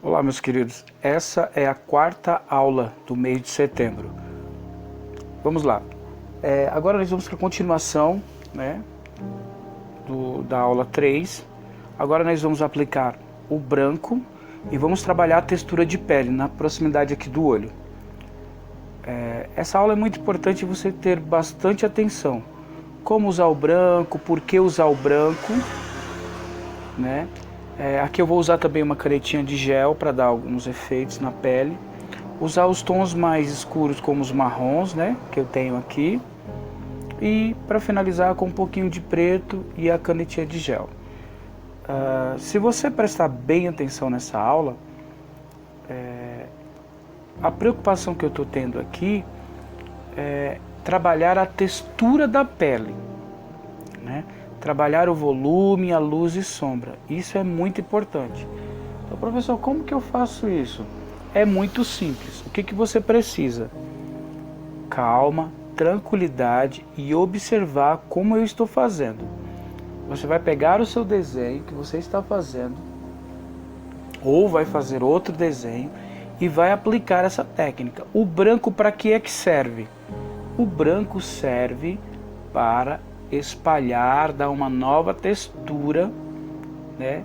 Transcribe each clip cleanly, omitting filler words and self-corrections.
Olá, meus queridos, essa é a quarta aula do mês de setembro. Vamos lá. Agora nós vamos para a continuação, né, da aula 3. Agora nós vamos aplicar o branco e vamos trabalhar a textura de pele na proximidade aqui do olho. Essa aula é muito importante você ter bastante atenção. Como usar o branco, por que usar o branco, né? Aqui eu vou usar também uma canetinha de gel para dar alguns efeitos na pele. Usar os tons mais escuros como os marrons, né, que eu tenho aqui. E para finalizar com um pouquinho de preto e a canetinha de gel. Se você prestar bem atenção nessa aula, a preocupação que eu estou tendo aqui é trabalhar a textura da pele, né? Trabalhar o volume, a luz e sombra. Isso é muito importante. Então, professor, como que eu faço isso? É muito simples. O que você precisa? Calma, tranquilidade e observar como eu estou fazendo. Você vai pegar o seu desenho que você está fazendo, ou vai fazer outro desenho e vai aplicar essa técnica. O branco para que é que serve? O branco serve para espalhar, dar uma nova textura, né,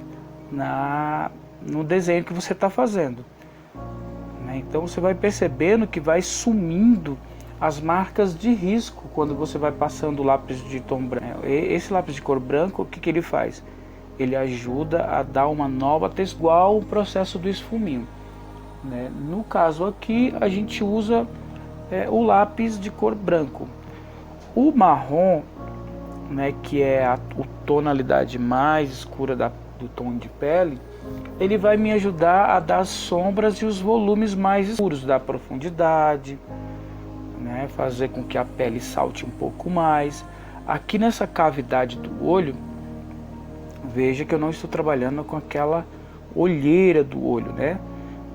no desenho que você está fazendo, né? Então você vai percebendo que vai sumindo as marcas de risco quando você vai passando o lápis de tom branco. Esse lápis de cor branco, o que ele faz? Ele ajuda a dar uma nova textura, igual o processo do esfuminho, né? No caso aqui a gente usa o lápis de cor branco. O marrom, né, que é a tonalidade mais escura do tom de pele, ele vai me ajudar a dar as sombras e os volumes mais escuros, dar profundidade, né, fazer com que a pele salte um pouco mais. Aqui nessa cavidade do olho, veja que eu não estou trabalhando com aquela olheira do olho, né?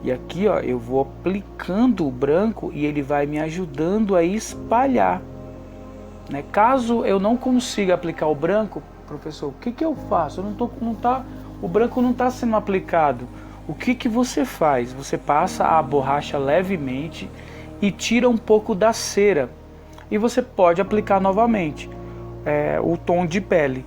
E aqui, ó, eu vou aplicando o branco e ele vai me ajudando a espalhar, né? Caso eu não consiga aplicar o branco, professor, o que eu faço? O branco não está sendo aplicado. O que você faz? Você passa a borracha levemente e tira um pouco da cera. E você pode aplicar novamente o tom de pele.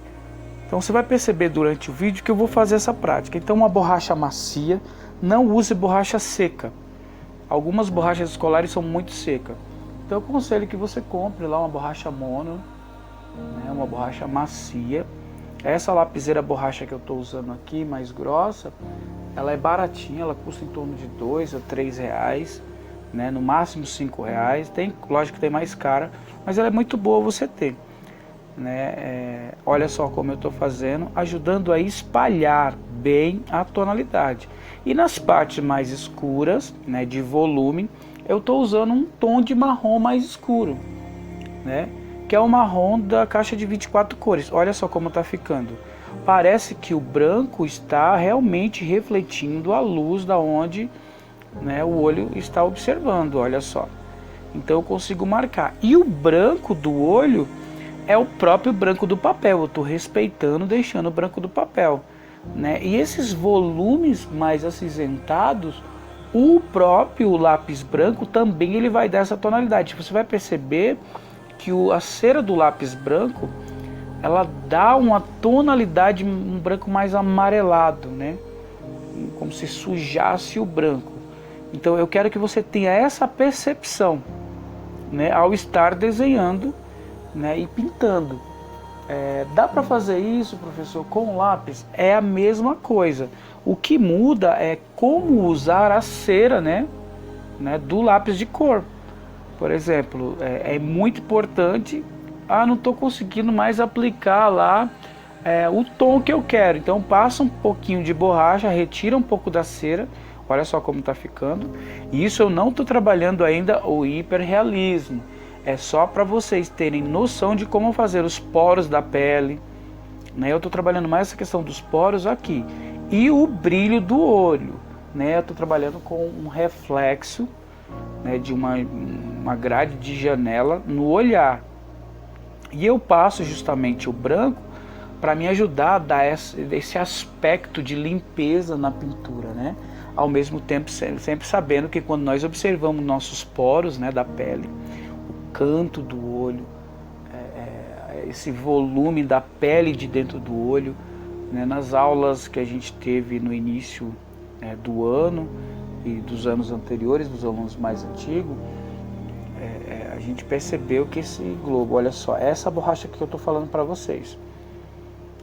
Então você vai perceber durante o vídeo que eu vou fazer essa prática. Então uma borracha macia, não use borracha seca. Algumas borrachas escolares são muito secas. Então eu aconselho que você compre lá uma borracha mono, né, uma borracha macia. Essa lapiseira borracha que eu estou usando aqui, mais grossa, ela é baratinha, ela custa em torno de R$2 a R$3, né, no máximo R$5. Lógico que tem mais cara, mas ela é muito boa você ter, né? Olha só como eu estou fazendo, ajudando a espalhar bem a tonalidade. E nas partes mais escuras, né, de volume, eu estou usando um tom de marrom mais escuro, né? Que é o marrom da caixa de 24 cores. Olha só como está ficando. Parece que o branco está realmente refletindo a luz da onde, né, o olho está observando. Olha só. Então eu consigo marcar. E o branco do olho é o próprio branco do papel. Eu estou respeitando, deixando o branco do papel, né? E esses volumes mais acinzentados, o próprio lápis branco também ele vai dar essa tonalidade. Você vai perceber que a cera do lápis branco, ela dá uma tonalidade, um branco mais amarelado, né? Como se sujasse o branco. Então eu quero que você tenha essa percepção, né, ao estar desenhando, né, e pintando. Dá para fazer isso, professor, com lápis? É a mesma coisa. O que muda é como usar a cera, né, do lápis de cor. Por exemplo, é muito importante. Não estou conseguindo mais aplicar lá o tom que eu quero. Então passa um pouquinho de borracha, retira um pouco da cera. Olha só como está ficando. Isso eu não estou trabalhando ainda o hiperrealismo. É só para vocês terem noção de como fazer os poros da pele, né? Eu estou trabalhando mais essa questão dos poros aqui. E o brilho do olho, né? Eu estou trabalhando com um reflexo, né, de uma grade de janela no olhar. E eu passo justamente o branco para me ajudar a dar esse aspecto de limpeza na pintura, né? Ao mesmo tempo sempre sabendo que quando nós observamos nossos poros, né, da pele, o canto do olho, esse volume da pele de dentro do olho, né, nas aulas que a gente teve no início do ano e dos anos anteriores, dos alunos mais antigos, a gente percebeu que esse globo, olha só, essa borracha que eu estou falando para vocês,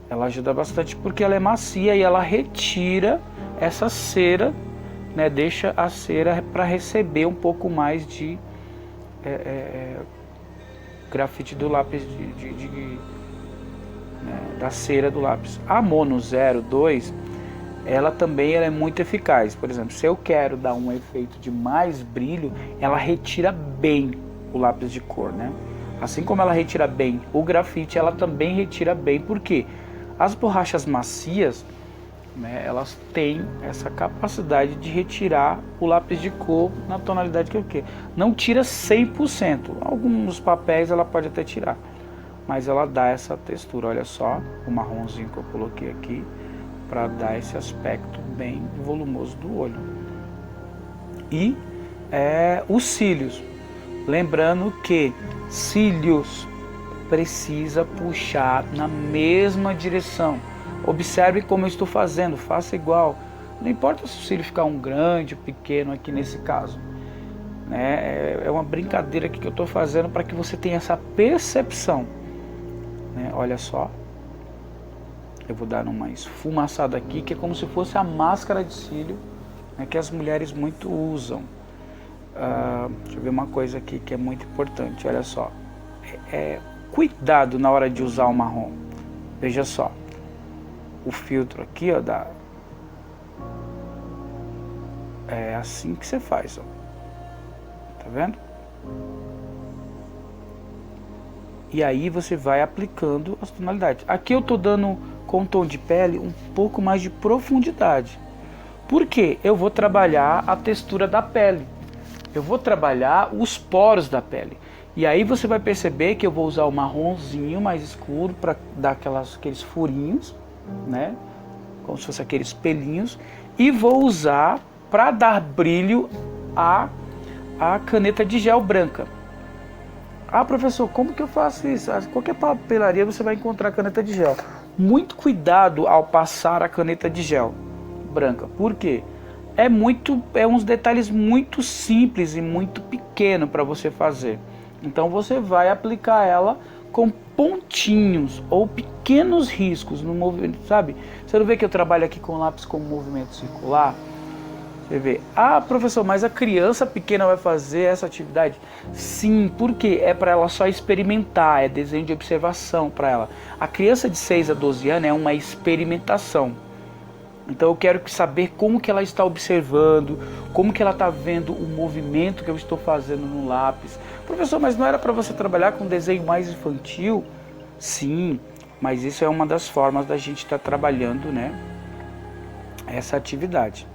ela ajuda bastante porque ela é macia e ela retira essa cera, né, deixa a cera para receber um pouco mais de grafite do lápis, né, da cera do lápis. A Mono 02, ela também é muito eficaz. Por exemplo, se eu quero dar um efeito de mais brilho, ela retira bem o lápis de cor, né? Assim como ela retira bem o grafite, ela também retira bem. Por quê? As borrachas macias, né, elas têm essa capacidade de retirar o lápis de cor na tonalidade que eu quero. Não tira 100%. Alguns papéis ela pode até tirar, mas ela dá essa textura. Olha só o marronzinho que eu coloquei aqui para dar esse aspecto bem volumoso do olho. E os cílios. Lembrando que cílios precisa puxar na mesma direção. Observe como eu estou fazendo, faça igual. Não importa se o cílio ficar um grande ou pequeno aqui nesse caso, né? É uma brincadeira aqui que eu estou fazendo para que você tenha essa percepção, né? Olha só, eu vou dar uma esfumaçada aqui, que é como se fosse a máscara de cílio, né, que as mulheres muito usam. Deixa eu ver uma coisa aqui que é muito importante, olha só. Cuidado na hora de usar o marrom. Veja só, o filtro aqui, ó, é assim que você faz, ó. Tá vendo? E aí você vai aplicando as tonalidades. Aqui eu tô dando com o tom de pele um pouco mais de profundidade. Por quê? Eu vou trabalhar a textura da pele. Eu vou trabalhar os poros da pele. E aí você vai perceber que eu vou usar o marronzinho mais escuro para dar aqueles furinhos, né? Como se fosse aqueles pelinhos. E vou usar para dar brilho a caneta de gel branca. Ah, professor, como que eu faço isso? Qualquer papelaria você vai encontrar caneta de gel. Muito cuidado ao passar a caneta de gel branca. Por quê? É uns detalhes muito simples e muito pequeno para você fazer. Então você vai aplicar ela com pontinhos ou pequenos riscos no movimento, sabe? Você não vê que eu trabalho aqui com lápis com movimento circular? Você vê, professor, mas a criança pequena vai fazer essa atividade? Sim, porque é para ela só experimentar, é desenho de observação para ela. A criança de 6 a 12 anos é uma experimentação. Então eu quero saber como que ela está observando, como que ela está vendo o movimento que eu estou fazendo no lápis. Professor, mas não era para você trabalhar com desenho mais infantil? Sim, mas isso é uma das formas da gente estar trabalhando, né, essa atividade.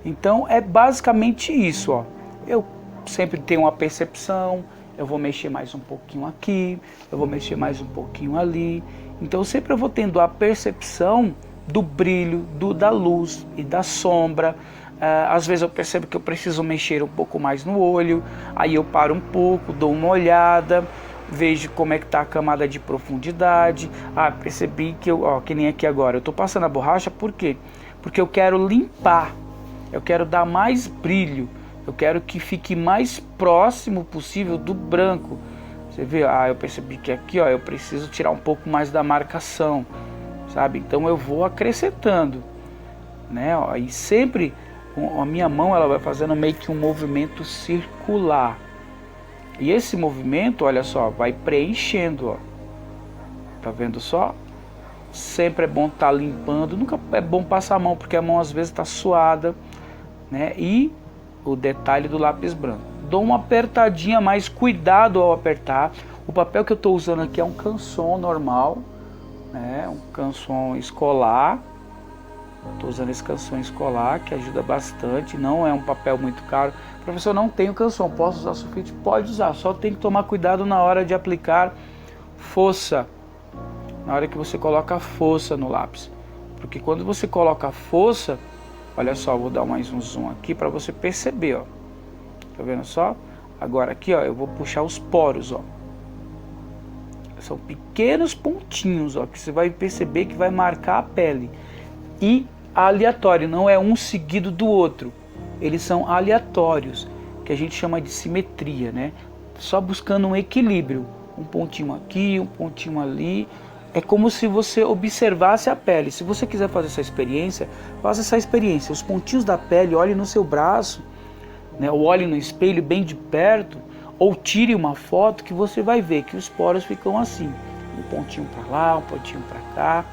Então é basicamente isso, ó. Eu sempre tenho uma percepção, eu vou mexer mais um pouquinho aqui, eu vou mexer mais um pouquinho ali. Então sempre eu vou tendo a percepção do brilho, da luz e da sombra. Às vezes eu percebo que eu preciso mexer um pouco mais no olho, aí eu paro um pouco, dou uma olhada, vejo como é que está a camada de profundidade. Percebi que que nem aqui agora, eu estou passando a borracha, por quê? Porque eu quero limpar, eu quero dar mais brilho, eu quero que fique mais próximo possível do branco. Você vê, eu percebi que aqui, eu preciso tirar um pouco mais da marcação, sabe? Então eu vou acrescentando, né? E sempre a minha mão ela vai fazendo meio que um movimento circular. E esse movimento, olha só, vai preenchendo, ó. Tá vendo só? Sempre é bom estar limpando, nunca é bom passar a mão, porque a mão às vezes está suada, né? E o detalhe do lápis branco. Dou uma apertadinha, mas cuidado ao apertar. O papel que eu estou usando aqui é um canson normal, né? Um canson escolar. Estou usando esse canson escolar, que ajuda bastante. Não é um papel muito caro. Professor, não tenho canson, posso usar sulfite? Pode usar, só tem que tomar cuidado na hora de aplicar força. na hora que você coloca a força no lápis. Porque quando você coloca a força, olha só, vou dar mais um zoom aqui para você perceber, ó. Tá vendo só? Agora aqui, ó, eu vou puxar os poros, ó. São pequenos pontinhos, ó, que você vai perceber que vai marcar a pele. E aleatório, não é um seguido do outro. Eles são aleatórios, que a gente chama de simetria, né? Só buscando um equilíbrio. Um pontinho aqui, um pontinho ali. É como se você observasse a pele. Se você quiser fazer essa experiência, faça essa experiência. Os pontinhos da pele, olhe no seu braço, né? Ou olhe no espelho bem de perto, ou tire uma foto que você vai ver que os poros ficam assim. Um pontinho para lá, um pontinho para cá.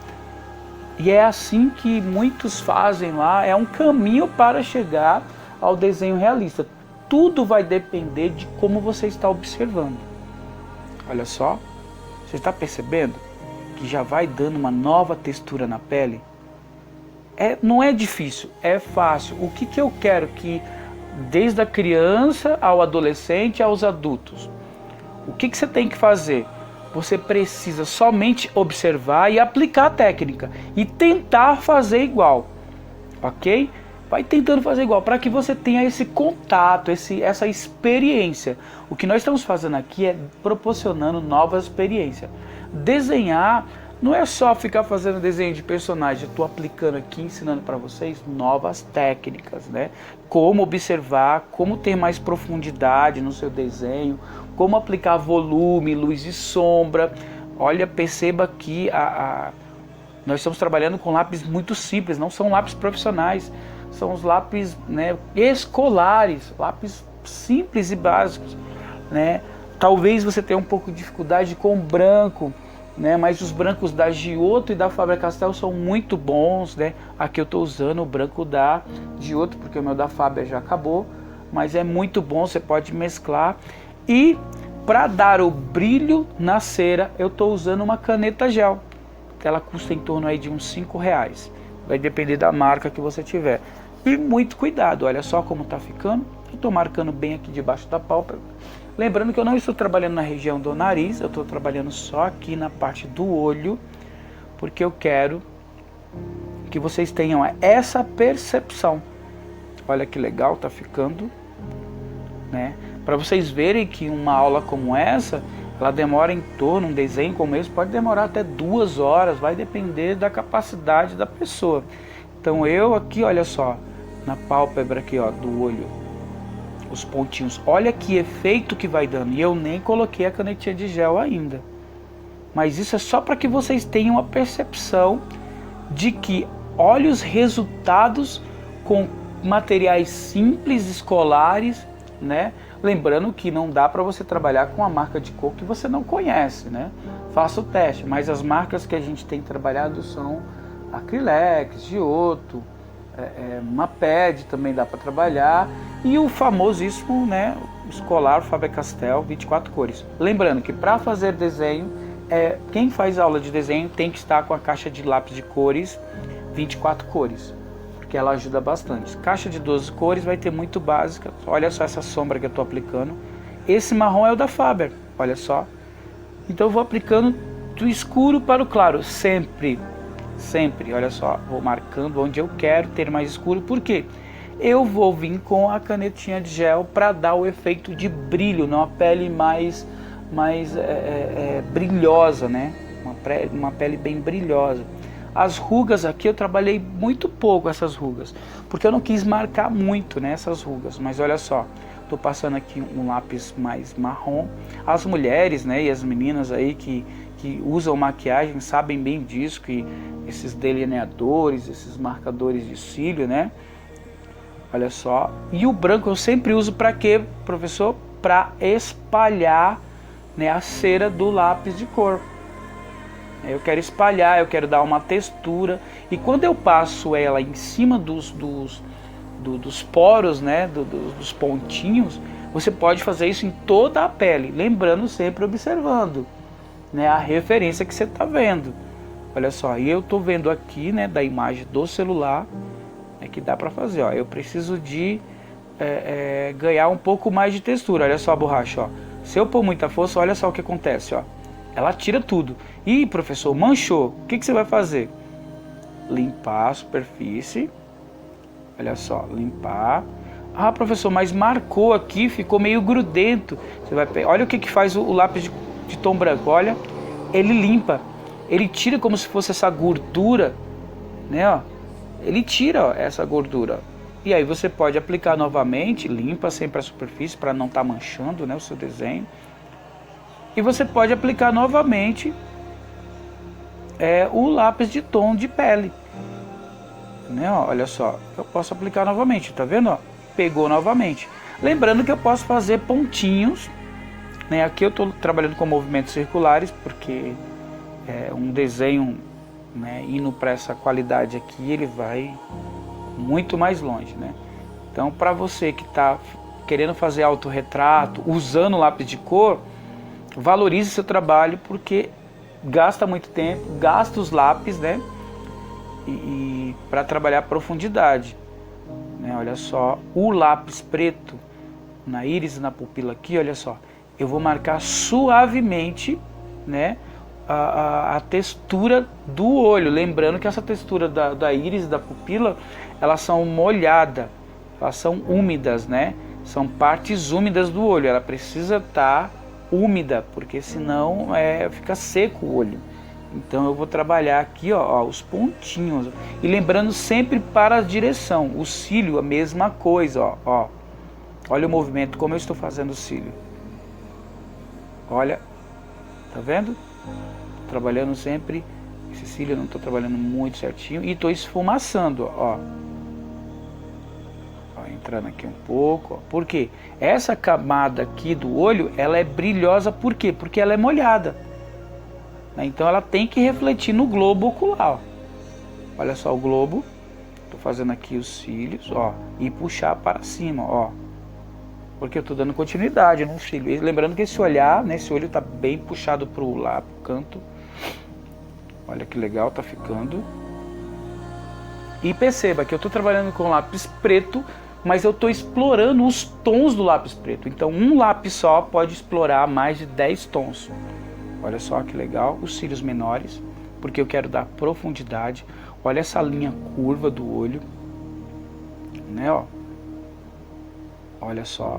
E é assim que muitos fazem lá, é um caminho para chegar ao desenho realista. Tudo vai depender de como você está observando. Olha só, você está percebendo que já vai dando uma nova textura na pele? Não é difícil, é fácil. O que eu quero que, desde a criança ao adolescente aos adultos, o que você tem que fazer? Você precisa somente observar e aplicar a técnica e tentar fazer igual, ok? Vai tentando fazer igual para que você tenha esse contato, essa experiência. O que nós estamos fazendo aqui é proporcionando novas experiências. Desenhar não é só ficar fazendo desenho de personagem. Eu estou aplicando aqui, ensinando para vocês novas técnicas, né? Como observar, como ter mais profundidade no seu desenho, como aplicar volume, luz e sombra. Olha, perceba que nós estamos trabalhando com lápis muito simples, não são lápis profissionais, são os lápis, né, escolares, lápis simples e básicos, né? Talvez você tenha um pouco de dificuldade com branco, né? Mas os brancos da Giotto e da Faber-Castell são muito bons, né? Aqui eu estou usando o branco da Giotto, porque o meu da Faber já acabou, mas é muito bom, você pode mesclar. E para dar o brilho na cera, eu estou usando uma caneta gel, que ela custa em torno aí de uns R$5, vai depender da marca que você tiver. E muito cuidado, olha só como está ficando. Eu estou marcando bem aqui debaixo da pálpebra. Lembrando que eu não estou trabalhando na região do nariz, eu estou trabalhando só aqui na parte do olho, porque eu quero que vocês tenham essa percepção. Olha que legal está ficando, né? Para vocês verem que uma aula como essa, ela demora em torno, um desenho como esse pode demorar até 2 horas, vai depender da capacidade da pessoa. Então eu aqui, olha só, na pálpebra aqui, ó, do olho, os pontinhos, olha que efeito que vai dando. E eu nem coloquei a canetinha de gel ainda. Mas isso é só para que vocês tenham a percepção de que olhe os resultados com materiais simples, escolares, né? Lembrando que não dá para você trabalhar com uma marca de cor que você não conhece, né? Faça o teste, mas as marcas que a gente tem trabalhado são Acrylex, Giotto, Maped também dá para trabalhar, e o famosíssimo, né, escolar Faber-Castell 24 cores. Lembrando que para fazer desenho, quem faz aula de desenho tem que estar com a caixa de lápis de cores 24 cores, porque ela ajuda bastante. Caixa de 12 cores vai ter muito básica. Olha só essa sombra que eu estou aplicando. Esse marrom é o da Faber, olha só. Então eu vou aplicando do escuro para o claro, sempre, olha só, vou marcando onde eu quero ter mais escuro, porque eu vou vir com a canetinha de gel para dar o efeito de brilho, uma pele mais brilhosa, né? Uma pele bem brilhosa. As rugas aqui eu trabalhei muito pouco essas rugas, porque eu não quis marcar muito, né, essas rugas, mas olha só, estou passando aqui um lápis mais marrom. As mulheres, né, e as meninas aí que usam maquiagem sabem bem disso, que esses delineadores, esses marcadores de cílio, né, olha só. E o branco eu sempre uso para quê, professor? Para espalhar, né, a cera do lápis de cor. Eu quero espalhar, eu quero dar uma textura, e quando eu passo ela em cima dos poros, né, dos pontinhos, você pode fazer isso em toda a pele, lembrando sempre, observando, né, a referência que você está vendo. Olha só, e eu estou vendo aqui, né, da imagem do celular, que dá para fazer, ó. Eu preciso de ganhar um pouco mais de textura. Olha só a borracha, ó. Se eu pôr muita força, olha só o que acontece, ó. ela tira tudo. Ih, professor, manchou. O que você vai fazer? Limpar a superfície. Olha só, limpar. Ah, professor, mas marcou aqui, ficou meio grudento. Você vai pegar. Olha o que faz o lápis de tom branco. Olha, ele limpa. Ele tira como se fosse essa gordura, né? Ó. Ele tira, ó, essa gordura. E aí você pode aplicar novamente, limpa sempre a superfície para não estar manchando, né, o seu desenho. E você pode aplicar novamente o lápis de tom de pele. Né, ó, olha só, eu posso aplicar novamente, tá vendo? Ó? Pegou novamente. Lembrando que eu posso fazer pontinhos, né? Aqui eu estou trabalhando com movimentos circulares, porque um desenho, né, indo para essa qualidade aqui, ele vai muito mais longe, né? Então, para você que está querendo fazer autorretrato, usando lápis de cor, valorize seu trabalho, porque gasta muito tempo, gasta os lápis, né? E para trabalhar a profundidade, né? Olha só, o lápis preto na íris e na pupila aqui, olha só, eu vou marcar suavemente, né, a textura do olho, lembrando que essa textura da íris e da pupila, elas são molhadas, elas são úmidas, né, são partes úmidas do olho, ela precisa estar úmida, porque senão fica seco o olho. Então eu vou trabalhar aqui, ó, os pontinhos. E lembrando sempre para a direção. O cílio, a mesma coisa, ó. Olha o movimento, como eu estou fazendo o cílio. Olha, tá vendo? Tô trabalhando sempre. Esse cílio eu não estou trabalhando muito certinho. E estou esfumaçando, ó. Entrando aqui um pouco, ó. Por quê? Essa camada aqui do olho, ela é brilhosa, por quê? Porque ela é molhada. Então ela tem que refletir no globo ocular. Ó. Olha só o globo. Estou fazendo aqui os cílios, ó, e puxar para cima, ó. Porque eu estou dando continuidade no cílio. E lembrando que esse olhar, né, esse olho está bem puxado para o lado, pro canto. Olha que legal, tá ficando. E perceba que eu estou trabalhando com lápis preto, mas eu estou explorando os tons do lápis preto. Então um lápis só pode explorar mais de 10 tons. Olha só que legal, os cílios menores, porque eu quero dar profundidade. Olha essa linha curva do olho, né, ó. Olha só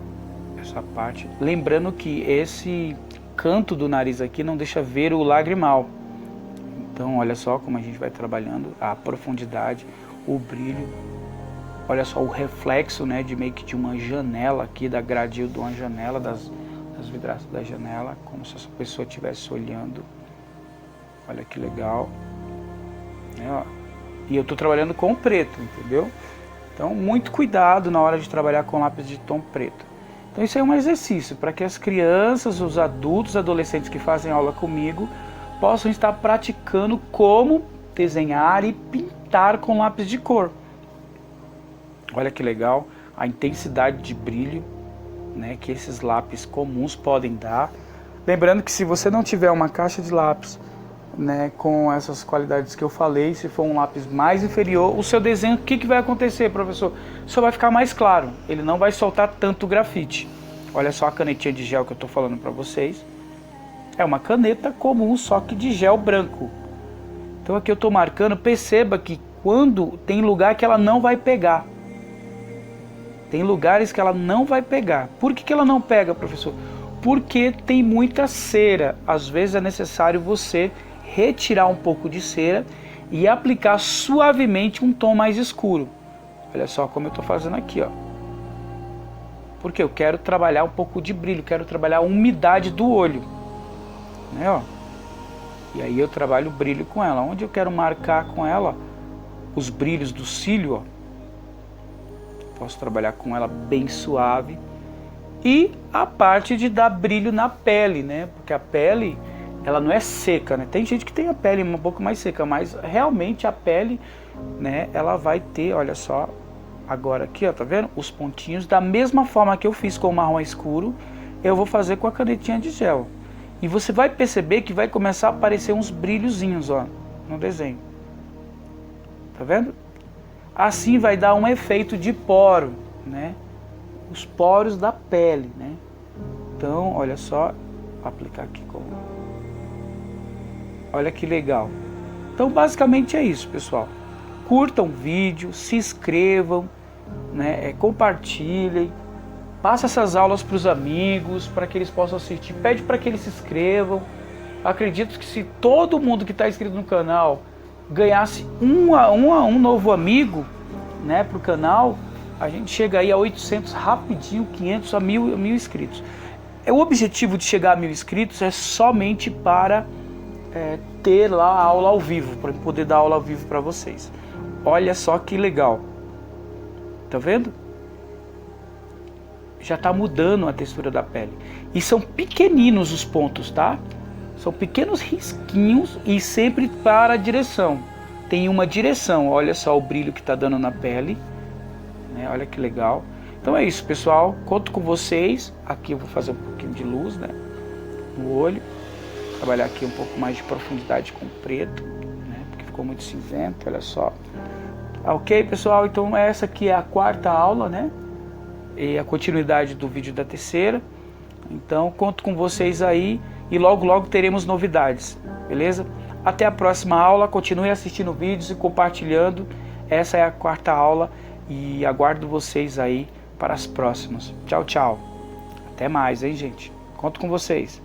essa parte. Lembrando que esse canto do nariz aqui não deixa ver o lagrimal. Então olha só como a gente vai trabalhando a profundidade, o brilho. Olha só o reflexo, né, de meio que de uma janela aqui, da grade de uma janela, das vidraças da janela, como se essa pessoa estivesse olhando. Olha que legal. E eu estou trabalhando com preto, entendeu? Então, muito cuidado na hora de trabalhar com lápis de tom preto. Então, isso é um exercício para que as crianças, os adultos, adolescentes que fazem aula comigo possam estar praticando como desenhar e pintar com lápis de cor. Olha que legal, a intensidade de brilho, né, que esses lápis comuns podem dar. Lembrando que se você não tiver uma caixa de lápis, né, com essas qualidades que eu falei, se for um lápis mais inferior, o seu desenho, o que vai acontecer, professor? Só vai ficar mais claro, ele não vai soltar tanto grafite. Olha só a canetinha de gel que eu estou falando para vocês. É uma caneta comum, só que de gel branco. Então aqui eu estou marcando, perceba que quando tem lugar que ela não vai pegar. Tem lugares que ela não vai pegar. Por que ela não pega, professor? Porque tem muita cera. Às vezes é necessário você retirar um pouco de cera e aplicar suavemente um tom mais escuro. Olha só como eu estou fazendo aqui, ó. Porque eu quero trabalhar um pouco de brilho, quero trabalhar a umidade do olho, né, ó. E aí eu trabalho o brilho com ela. Onde eu quero marcar com ela os brilhos do cílio, ó. Posso trabalhar com ela bem suave. E a parte de dar brilho na pele, né? Porque a pele, ela não é seca, né? Tem gente que tem a pele um pouco mais seca, mas realmente a pele, né, ela vai ter, olha só, agora aqui, ó, tá vendo? Os pontinhos, da mesma forma que eu fiz com o marrom escuro, eu vou fazer com a canetinha de gel. E você vai perceber que vai começar a aparecer uns brilhozinhos, ó, no desenho. Tá vendo? Assim vai dar um efeito de poro, né? Os poros da pele, né? Então, olha só, vou aplicar aqui com Olha que legal. Então basicamente é isso, pessoal. Curtam o vídeo, se inscrevam, né? Compartilhem, passa essas aulas para os amigos, para que eles possam assistir. Pede para que eles se inscrevam. Acredito que se todo mundo que está inscrito no canal ganhasse um novo amigo, né, para o canal, a gente chega aí a 800 rapidinho, 500 a 1000 inscritos. O objetivo de chegar a 1000 inscritos é somente para ter lá a aula ao vivo, para poder dar aula ao vivo para vocês. Olha só que legal. Tá vendo? Já está mudando a textura da pele. E são pequeninos os pontos, tá? São pequenos risquinhos e sempre para a direção. Tem uma direção, olha só o brilho que está dando na pele, né? Olha que legal. Então é isso, pessoal. Conto com vocês. Aqui eu vou fazer um pouquinho de luz, né, no olho. Trabalhar aqui um pouco mais de profundidade com o preto, né, porque ficou muito cinzento, olha só. Ok, pessoal? Então essa aqui é a quarta aula, né? E a continuidade do vídeo da terceira. Então conto com vocês aí e logo teremos novidades, beleza? Até a próxima aula, continue assistindo vídeos e compartilhando. Essa é a quarta aula e aguardo vocês aí para as próximas. Tchau, tchau. Até mais, hein, gente? Conto com vocês.